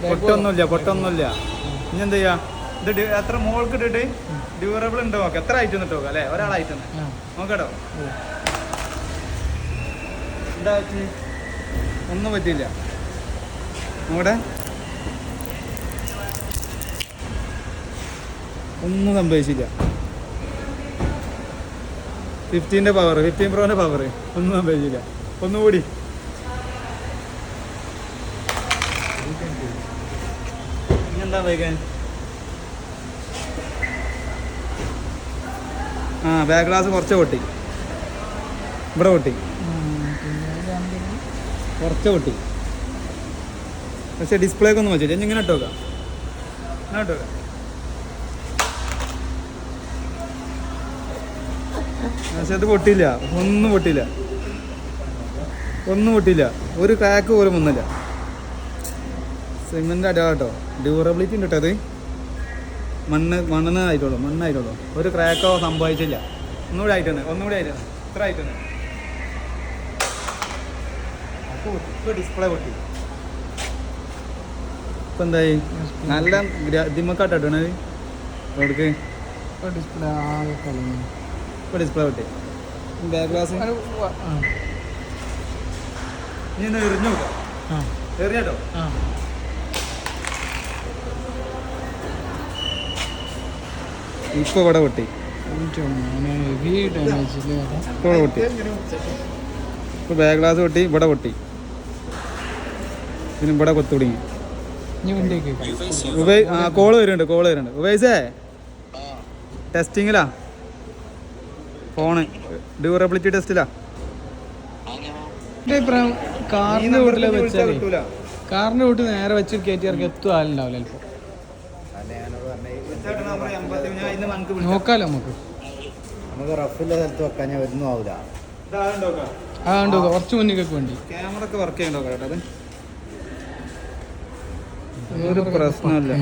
പൊട്ടൊന്നുമില്ല. ഇനി എന്താ ചെയ്യാ, ഇത് എത്ര മോൾക്ക് ഇട്ടിട്ട് ഡ്യൂറബിൾ ഉണ്ടോ നോക്കാം. എത്ര ആയിട്ട് നോക്കാം അല്ലേ, ഒരാളായിട്ട് നോക്കട്ടോ. എന്താ ഒന്നും പറ്റില്ല, നോടെ ഒന്നും സംഭവിച്ചില്ല. 15 പവർ, 15 പ്രോന്റെ പവർ ഒന്നും സംഭവിച്ചില്ല. ഒന്നുകൂടി എന്താ വൈകാൻ. ബാക്ക് ഗ്ലാസ് കുറച്ച് പൊട്ടി, ഇവിടെ പൊട്ടി, കുറച്ച് പൊട്ടി. പക്ഷെ ഡിസ്പ്ലേക്ക് ഒന്നും വെച്ചില്ല. ഇങ്ങനെ ഇട്ടോക്കാം, പക്ഷെ അത് പൊട്ടിയില്ല, ഒന്നും പൊട്ടിയില്ല. ഒരു ക്രാക്ക് പോലും ഒന്നുമില്ല. സിമെന്റ് അടിയാട്ടോ, ഡ്യൂറബിലിറ്റി ഉണ്ട് കേട്ടോ. അത് മണ്ണായിട്ടുള്ളൂ. ഒരു ക്രാക്കോ സംഭവിച്ചില്ല. ഒന്നുകൂടി ആയിട്ടുണ്ട്. ഇത്ര ആയിട്ടുണ്ട്. അപ്പോൾ ഡിസ്പ്ലേ പൊട്ടി. ഇപ്പം എന്തായി, നല്ല ദിമ്മക്കാട്ടാണ് റോഡിക്ക്. ഇപ്പോൾ ഡിസ്പ്ലേ പൊട്ടി. ബാക്ക് ഗ്ലാസ് ഇനി ഒന്ന് എറിഞ്ഞു നോക്കാം. എറിഞ്ഞോ. ഇപ്പൊ ഇവിടെ പൊട്ടി. ഇപ്പൊ ബാക്ക് ഗ്ലാസ് പൊട്ടി, ഇവിടെ പൊട്ടി, പിന്നെ ഇവിടെ കൊത്തു തുടങ്ങി. കോള് വരുന്നുണ്ട്. ഉപയോഗിച്ചേ ടെസ്റ്റിങ്ങിലാ, ഫോണ് ഡ്യൂറബിലിറ്റി ടെസ്റ്റിലാ. കാറിന്റെ വീട്ടിലെ വെച്ചാൽ കാറിന്റെ വീട്ടിൽ നേരെ വെച്ച് കയറ്റി ഇറക്കി എത്തും ആളുണ്ടാവില്ല ചിലപ്പോ. നോക്കാലോ നമുക്ക് റഫിലെ സ്ഥലത്ത് വെക്കാൻ ഒന്നും ആവില്ല. കുറച്ച് മുന്നിലേക്ക് വേണ്ടി ക്യാമറ ഒക്കെ വർക്ക് ചെയ്യണ്ടോ കേട്ടോ. അത് ഒരു പ്രശ്നമല്ല.